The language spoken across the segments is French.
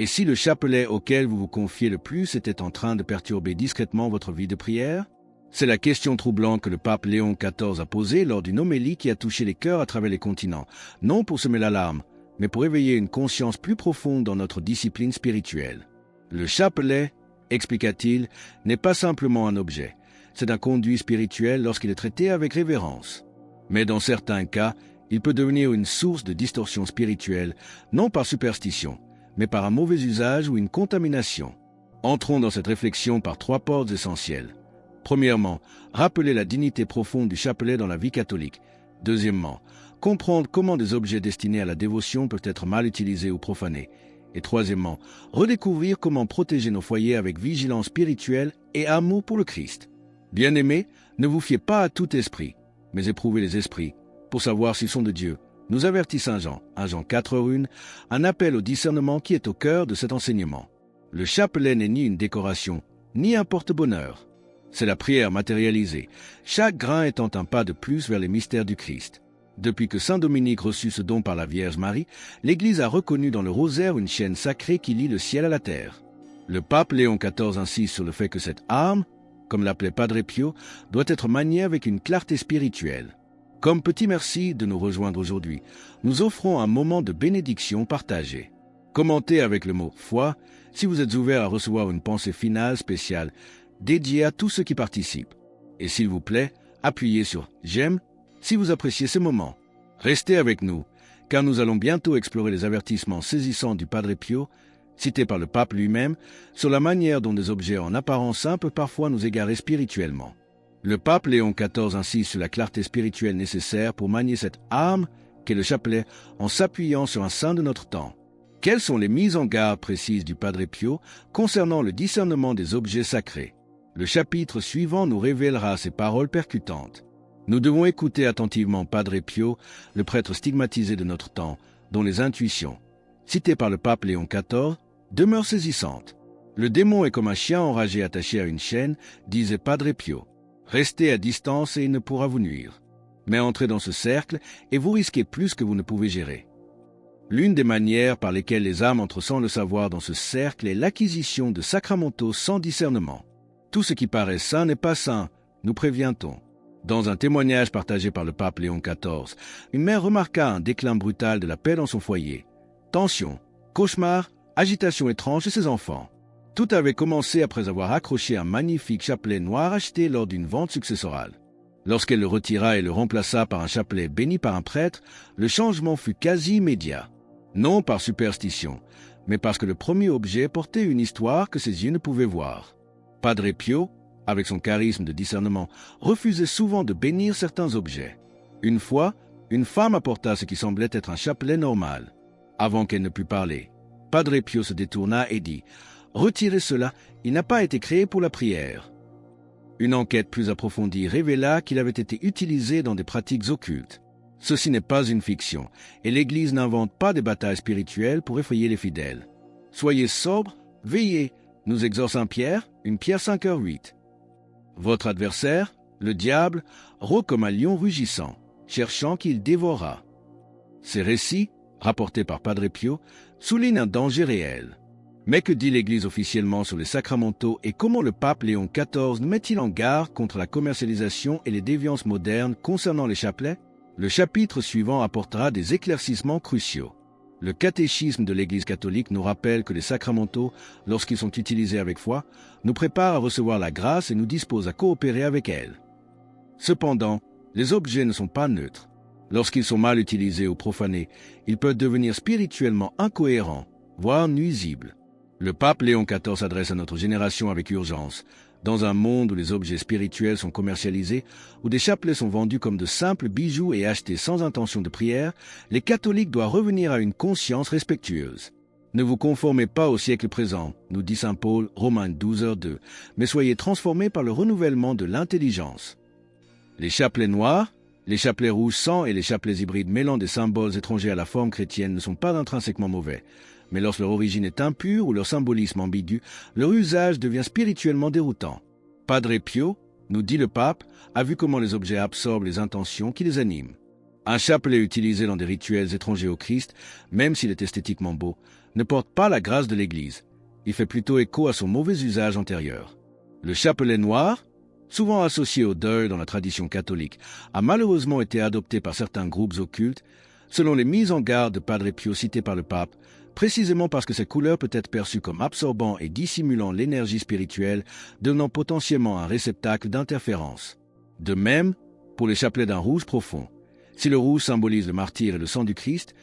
Et si le chapelet auquel vous vous confiez le plus était en train de perturber discrètement votre vie de prière? C'est la question troublante que le pape Léon XIV a posée lors d'une homélie qui a touché les cœurs à travers les continents, non pour semer l'alarme, mais pour éveiller une conscience plus profonde dans notre discipline spirituelle. Le chapelet, expliqua-t-il, n'est pas simplement un objet, c'est un conduit spirituel lorsqu'il est traité avec révérence. Mais dans certains cas, il peut devenir une source de distorsion spirituelle, non par superstition, mais par un mauvais usage ou une contamination. Entrons dans cette réflexion par 3 portes essentielles. Premièrement, rappeler la dignité profonde du chapelet dans la vie catholique. Deuxièmement, comprendre comment des objets destinés à la dévotion peuvent être mal utilisés ou profanés. Et troisièmement, redécouvrir comment protéger nos foyers avec vigilance spirituelle et amour pour le Christ. Bien-aimés, ne vous fiez pas à tout esprit, mais éprouvez les esprits, pour savoir s'ils sont de Dieu. Nous avertit Saint Jean, 1 Jean 4:1, un appel au discernement qui est au cœur de cet enseignement. Le chapelet n'est ni une décoration, ni un porte-bonheur. C'est la prière matérialisée, chaque grain étant un pas de plus vers les mystères du Christ. Depuis que saint Dominique reçut ce don par la Vierge Marie, l'Église a reconnu dans le rosaire une chaîne sacrée qui lie le ciel à la terre. Le pape Léon XIV insiste sur le fait que cette arme, comme l'appelait Padre Pio, doit être maniée avec une clarté spirituelle. Comme petit merci de nous rejoindre aujourd'hui, nous offrons un moment de bénédiction partagée. Commentez avec le mot « foi » si vous êtes ouvert à recevoir une pensée finale spéciale dédiée à tous ceux qui participent. Et s'il vous plaît, appuyez sur « j'aime » si vous appréciez ce moment. Restez avec nous, car nous allons bientôt explorer les avertissements saisissants du Padre Pio, cités par le pape lui-même, sur la manière dont des objets en apparence simples peuvent parfois nous égarer spirituellement. Le pape Léon XIV insiste sur la clarté spirituelle nécessaire pour manier cette arme qu'est le chapelet en s'appuyant sur un saint de notre temps. Quelles sont les mises en garde précises du Padre Pio concernant le discernement des objets sacrés? Le chapitre suivant nous révélera ces paroles percutantes. Nous devons écouter attentivement Padre Pio, le prêtre stigmatisé de notre temps, dont les intuitions, citées par le pape Léon XIV, demeurent saisissantes. Le démon est comme un chien enragé attaché à une chaîne, disait Padre Pio. Restez à distance et il ne pourra vous nuire. Mais entrez dans ce cercle et vous risquez plus que vous ne pouvez gérer. L'une des manières par lesquelles les âmes entrent sans le savoir dans ce cercle est l'acquisition de sacramentaux sans discernement. Tout ce qui paraît saint n'est pas saint, nous prévient-on. Dans un témoignage partagé par le pape Léon XIV, une mère remarqua un déclin brutal de la paix dans son foyer. Tension, cauchemar, agitation étrange de ses enfants. Tout avait commencé après avoir accroché un magnifique chapelet noir acheté lors d'une vente successorale. Lorsqu'elle le retira et le remplaça par un chapelet béni par un prêtre, le changement fut quasi immédiat. Non par superstition, mais parce que le premier objet portait une histoire que ses yeux ne pouvaient voir. Padre Pio, avec son charisme de discernement, refusait souvent de bénir certains objets. Une fois, une femme apporta ce qui semblait être un chapelet normal. Avant qu'elle ne pût parler, Padre Pio se détourna et dit « Retirez cela, il n'a pas été créé pour la prière. » Une enquête plus approfondie révéla qu'il avait été utilisé dans des pratiques occultes. Ceci n'est pas une fiction, et l'Église n'invente pas des batailles spirituelles pour effrayer les fidèles. Soyez sobres, veillez, nous exhorte Saint Pierre, 1 Pierre 5:8. Votre adversaire, le diable, rôde comme un lion rugissant, cherchant qui il dévorera. Ces récits, rapportés par Padre Pio, soulignent un danger réel. Mais que dit l'Église officiellement sur les sacramentaux et comment le pape Léon XIV met-il en garde contre la commercialisation et les déviances modernes concernant les chapelets? Le chapitre suivant apportera des éclaircissements cruciaux. Le catéchisme de l'Église catholique nous rappelle que les sacramentaux, lorsqu'ils sont utilisés avec foi, nous préparent à recevoir la grâce et nous disposent à coopérer avec elle. Cependant, les objets ne sont pas neutres. Lorsqu'ils sont mal utilisés ou profanés, ils peuvent devenir spirituellement incohérents, voire nuisibles. Le pape Léon XIV s'adresse à notre génération avec urgence. Dans un monde où les objets spirituels sont commercialisés, où des chapelets sont vendus comme de simples bijoux et achetés sans intention de prière, les catholiques doivent revenir à une conscience respectueuse. Ne vous conformez pas au siècle présent, nous dit saint Paul, Romains 12:2, mais soyez transformés par le renouvellement de l'intelligence. Les chapelets noirs, les chapelets rouges sang et les chapelets hybrides mêlant des symboles étrangers à la forme chrétienne ne sont pas intrinsèquement mauvais. Mais lorsque leur origine est impure ou leur symbolisme ambigu, leur usage devient spirituellement déroutant. Padre Pio, nous dit le pape, a vu comment les objets absorbent les intentions qui les animent. Un chapelet utilisé dans des rituels étrangers au Christ, même s'il est esthétiquement beau, ne porte pas la grâce de l'Église. Il fait plutôt écho à son mauvais usage antérieur. Le chapelet noir, souvent associé au deuil dans la tradition catholique, a malheureusement été adopté par certains groupes occultes, selon les mises en garde de Padre Pio citées par le pape, précisément parce que cette couleur peut être perçue comme absorbant et dissimulant l'énergie spirituelle, devenant potentiellement un réceptacle d'interférence. De même, pour les chapelets d'un rouge profond. Si le rouge symbolise le martyre et le sang du Christ,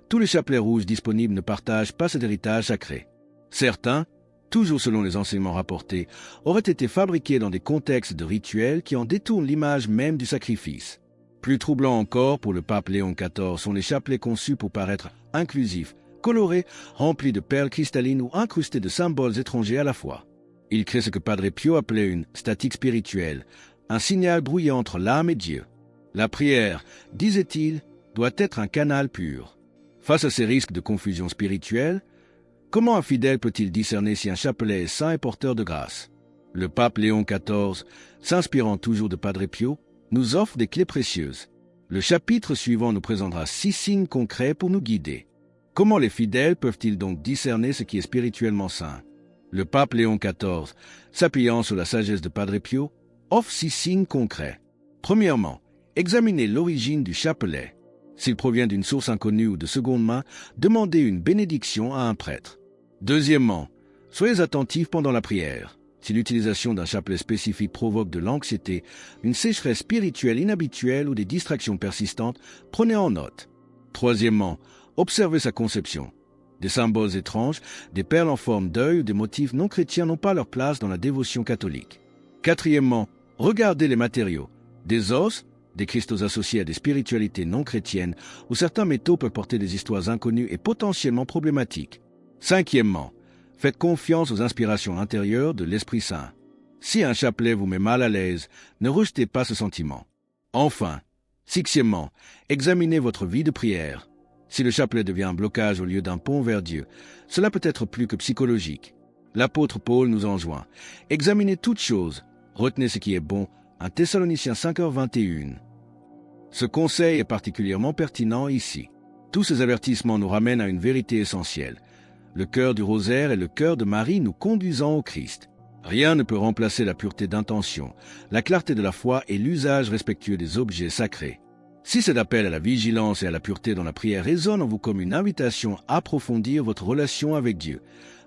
tous les chapelets rouges disponibles ne partagent pas cet héritage sacré. Certains, toujours selon les enseignements rapportés, auraient été fabriqués dans des contextes de rituels qui en détournent l'image même du sacrifice. Plus troublant encore pour le pape Léon XIV sont les chapelets conçus pour paraître inclusifs, colorés, remplis de perles cristallines ou incrustés de symboles étrangers à la fois. Il crée ce que Padre Pio appelait une statique spirituelle, un signal brouillé entre l'âme et Dieu. La prière, disait-il, doit être un canal pur. Face à ces risques de confusion spirituelle, comment un fidèle peut-il discerner si un chapelet est saint et porteur de grâce? Le pape Léon XIV, s'inspirant toujours de Padre Pio, nous offre des clés précieuses. Le chapitre suivant nous présentera 6 signes concrets pour nous guider. Comment les fidèles peuvent-ils donc discerner ce qui est spirituellement saint? Le pape Léon XIV, s'appuyant sur la sagesse de Padre Pio, offre 6 signes concrets. Premièrement, examinez l'origine du chapelet. S'il provient d'une source inconnue ou de seconde main, demandez une bénédiction à un prêtre. Deuxièmement, soyez attentifs pendant la prière. Si l'utilisation d'un chapelet spécifique provoque de l'anxiété, une sécheresse spirituelle inhabituelle ou des distractions persistantes, prenez en note. Troisièmement, observez sa conception. Des symboles étranges, des perles en forme d'œil ou des motifs non chrétiens n'ont pas leur place dans la dévotion catholique. Quatrièmement, regardez les matériaux. Des os, des cristaux associés à des spiritualités non chrétiennes, où certains métaux peuvent porter des histoires inconnues et potentiellement problématiques. Cinquièmement, faites confiance aux inspirations intérieures de l'Esprit Saint. Si un chapelet vous met mal à l'aise, ne rejetez pas ce sentiment. Enfin, sixièmement, examinez votre vie de prière. Si le chapelet devient un blocage au lieu d'un pont vers Dieu, cela peut être plus que psychologique. L'apôtre Paul nous enjoint. Examinez toutes choses, retenez ce qui est bon. 1 Thessaloniciens 5h21. Ce conseil est particulièrement pertinent ici. Tous ces avertissements nous ramènent à une vérité essentielle. Le cœur du rosaire est le cœur de Marie nous conduisant au Christ. Rien ne peut remplacer la pureté d'intention, la clarté de la foi et l'usage respectueux des objets sacrés. Si cet appel à la vigilance et à la pureté dans la prière résonne en vous comme une invitation à approfondir votre relation avec Dieu,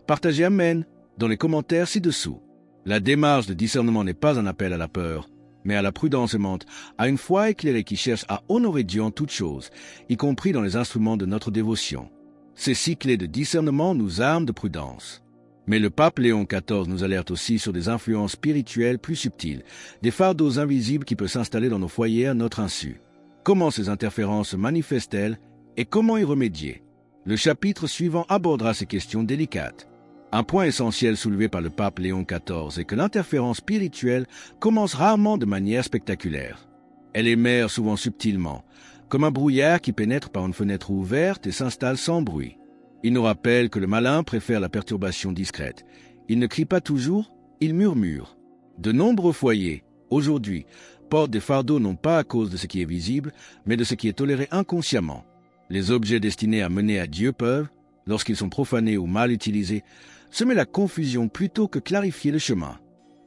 partagez Amen dans les commentaires ci-dessous. La démarche de discernement n'est pas un appel à la peur, mais à la prudence aimante, à une foi éclairée qui cherche à honorer Dieu en toutes choses, y compris dans les instruments de notre dévotion. Ces 6 clés de discernement nous arment de prudence. Mais le pape Léon XIV nous alerte aussi sur des influences spirituelles plus subtiles, des fardeaux invisibles qui peuvent s'installer dans nos foyers à notre insu. Comment ces interférences se manifestent-elles et comment y remédier? Le chapitre suivant abordera ces questions délicates. Un point essentiel soulevé par le pape Léon XIV est que l'interférence spirituelle commence rarement de manière spectaculaire. Elle émerge souvent subtilement, comme un brouillard qui pénètre par une fenêtre ouverte et s'installe sans bruit. Il nous rappelle que le malin préfère la perturbation discrète. Il ne crie pas toujours, il murmure. De nombreux foyers, aujourd'hui, portent des fardeaux non pas à cause de ce qui est visible, mais de ce qui est toléré inconsciemment. Les objets destinés à mener à Dieu peuvent, lorsqu'ils sont profanés ou mal utilisés, semer la confusion plutôt que clarifier le chemin.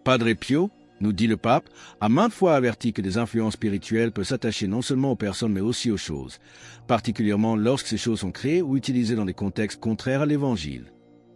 Padre Pio, nous dit le pape, a maintes fois averti que des influences spirituelles peuvent s'attacher non seulement aux personnes mais aussi aux choses, particulièrement lorsque ces choses sont créées ou utilisées dans des contextes contraires à l'Évangile.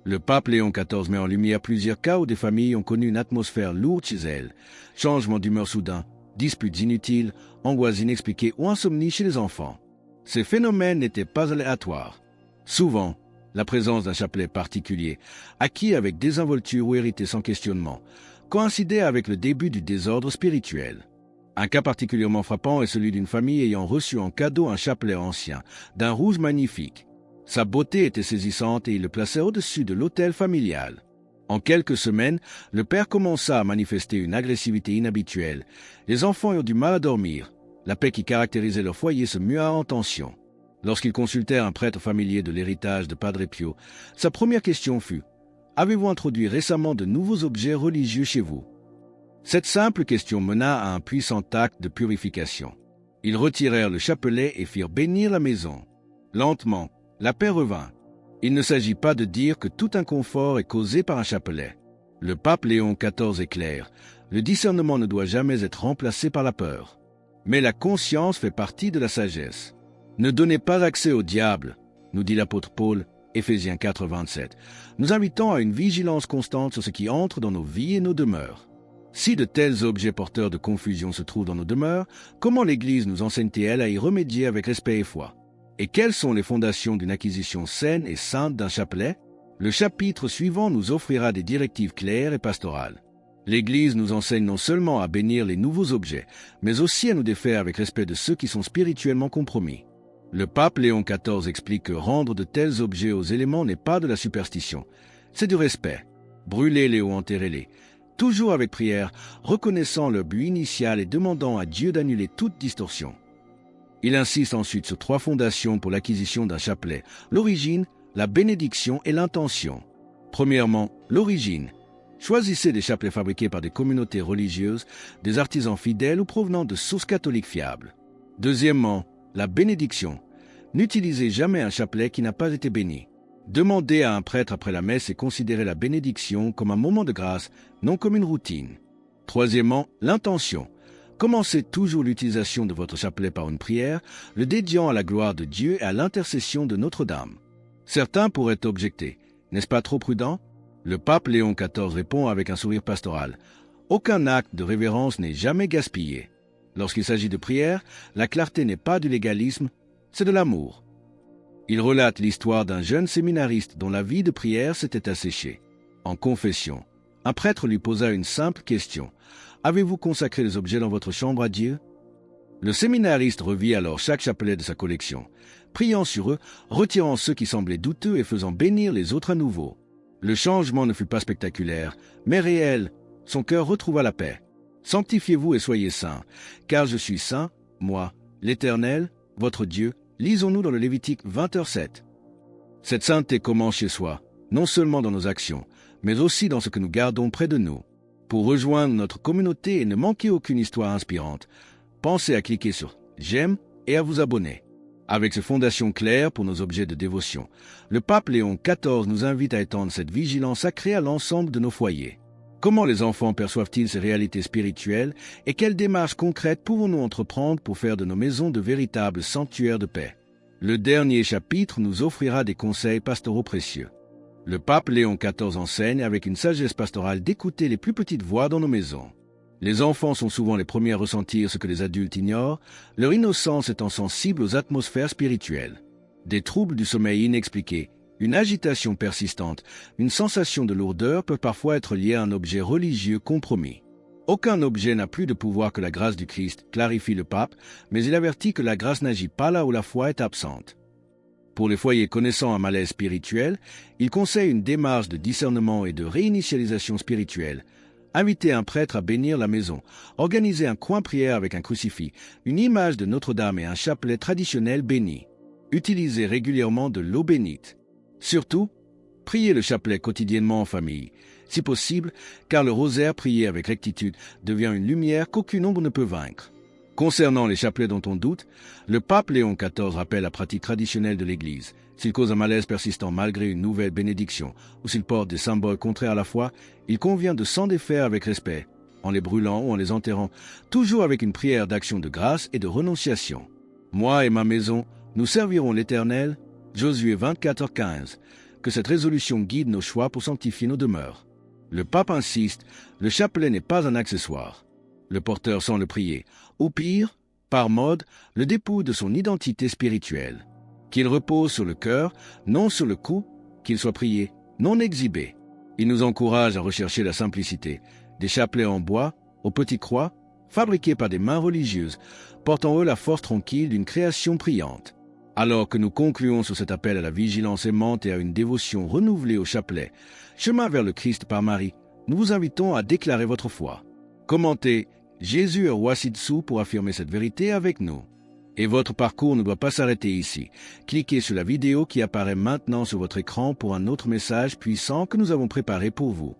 Le pape Léon XIV met en lumière plusieurs cas où des familles ont connu une atmosphère lourde chez elles, changement d'humeur soudain, disputes inutiles, angoisses inexpliquées ou insomnie chez les enfants. Ces phénomènes n'étaient pas aléatoires. Souvent, la présence d'un chapelet particulier, acquis avec désinvolture ou hérité sans questionnement, coïncidait avec le début du désordre spirituel. Un cas particulièrement frappant est celui d'une famille ayant reçu en cadeau un chapelet ancien, d'un rouge magnifique. Sa beauté était saisissante et il le plaçait au-dessus de l'autel familial. En quelques semaines, le père commença à manifester une agressivité inhabituelle. Les enfants eurent du mal à dormir. La paix qui caractérisait leur foyer se mua en tension. Lorsqu'ils consultèrent un prêtre familier de l'héritage de Padre Pio, sa première question fut « Avez-vous introduit récemment de nouveaux objets religieux chez vous ?» Cette simple question mena à un puissant acte de purification. Ils retirèrent le chapelet et firent bénir la maison. Lentement, la paix revint. Il ne s'agit pas de dire que tout inconfort est causé par un chapelet. Le pape Léon XIV est clair. Le discernement ne doit jamais être remplacé par la peur. Mais la conscience fait partie de la sagesse. Ne donnez pas accès au diable, nous dit l'apôtre Paul, Éphésiens 4, 27, nous invitant à une vigilance constante sur ce qui entre dans nos vies et nos demeures. Si de tels objets porteurs de confusion se trouvent dans nos demeures, comment l'Église nous enseigne-t-elle à y remédier avec respect et foi? Et quelles sont les fondations d'une acquisition saine et sainte d'un chapelet? Le chapitre suivant nous offrira des directives claires et pastorales. L'Église nous enseigne non seulement à bénir les nouveaux objets, mais aussi à nous défaire avec respect de ceux qui sont spirituellement compromis. Le pape Léon XIV explique que rendre de tels objets aux éléments n'est pas de la superstition, c'est du respect. Brûlez-les ou enterrez-les, toujours avec prière, reconnaissant leur but initial et demandant à Dieu d'annuler toute distorsion. Il insiste ensuite sur 3 fondations pour l'acquisition d'un chapelet: l'origine, la bénédiction et l'intention. Premièrement, l'origine. Choisissez des chapelets fabriqués par des communautés religieuses, des artisans fidèles ou provenant de sources catholiques fiables. Deuxièmement, la bénédiction. N'utilisez jamais un chapelet qui n'a pas été béni. Demandez à un prêtre après la messe et considérez la bénédiction comme un moment de grâce, non comme une routine. Troisièmement, l'intention. Commencez toujours l'utilisation de votre chapelet par une prière, le dédiant à la gloire de Dieu et à l'intercession de Notre-Dame. Certains pourraient objecter. N'est-ce pas trop prudent? Le pape Léon XIV répond avec un sourire pastoral. Aucun acte de révérence n'est jamais gaspillé. Lorsqu'il s'agit de prière, la clarté n'est pas du légalisme, c'est de l'amour. Il relate l'histoire d'un jeune séminariste dont la vie de prière s'était asséchée. En confession, un prêtre lui posa une simple question. « Avez-vous consacré les objets dans votre chambre à Dieu ?» Le séminariste revit alors chaque chapelet de sa collection, priant sur eux, retirant ceux qui semblaient douteux et faisant bénir les autres à nouveau. Le changement ne fut pas spectaculaire, mais réel. Son cœur retrouva la paix. « Sanctifiez-vous et soyez saints, car je suis saint, moi, l'Éternel, votre Dieu. » Lisons-nous dans le Lévitique 20h7. Cette sainteté commence chez soi, non seulement dans nos actions, mais aussi dans ce que nous gardons près de nous. Pour rejoindre notre communauté et ne manquer aucune histoire inspirante, pensez à cliquer sur « J'aime » et à vous abonner. Avec ces fondations claires pour nos objets de dévotion, le pape Léon XIV nous invite à étendre cette vigilance sacrée à l'ensemble de nos foyers. Comment les enfants perçoivent-ils ces réalités spirituelles et quelles démarches concrètes pouvons-nous entreprendre pour faire de nos maisons de véritables sanctuaires de paix? Le dernier chapitre nous offrira des conseils pastoraux précieux. Le pape Léon XIV enseigne avec une sagesse pastorale d'écouter les plus petites voix dans nos maisons. Les enfants sont souvent les premiers à ressentir ce que les adultes ignorent, leur innocence étant sensible aux atmosphères spirituelles. Des troubles du sommeil inexpliqués, une agitation persistante, une sensation de lourdeur peuvent parfois être liées à un objet religieux compromis. Aucun objet n'a plus de pouvoir que la grâce du Christ, clarifie le pape, mais il avertit que la grâce n'agit pas là où la foi est absente. Pour les foyers connaissant un malaise spirituel, il conseille une démarche de discernement et de réinitialisation spirituelle. Invitez un prêtre à bénir la maison, organisez un coin prière avec un crucifix, une image de Notre-Dame et un chapelet traditionnel béni. Utilisez régulièrement de l'eau bénite. Surtout, priez le chapelet quotidiennement en famille, si possible, car le rosaire prié avec rectitude devient une lumière qu'aucune ombre ne peut vaincre. Concernant les chapelets dont on doute, le pape Léon XIV rappelle la pratique traditionnelle de l'Église. S'il cause un malaise persistant malgré une nouvelle bénédiction, ou s'il porte des symboles contraires à la foi, il convient de s'en défaire avec respect, en les brûlant ou en les enterrant, toujours avec une prière d'action de grâce et de renonciation. Moi et ma maison, nous servirons l'Éternel. Josué 24h15. Que cette résolution guide nos choix pour sanctifier nos demeures. Le pape insiste, le chapelet n'est pas un accessoire. Le porteur sans le prier. Au pire, par mode, le dépouille de son identité spirituelle. Qu'il repose sur le cœur, non sur le cou, qu'il soit prié, non exhibé. Il nous encourage à rechercher la simplicité. Des chapelets en bois, aux petites croix, fabriqués par des mains religieuses, portant en eux la force tranquille d'une création priante. Alors que nous concluons sur cet appel à la vigilance aimante et à une dévotion renouvelée au chapelet, chemin vers le Christ par Marie, nous vous invitons à déclarer votre foi. Commentez « Jésus est roi ci-dessous » pour affirmer cette vérité avec nous. Et votre parcours ne doit pas s'arrêter ici. Cliquez sur la vidéo qui apparaît maintenant sur votre écran pour un autre message puissant que nous avons préparé pour vous.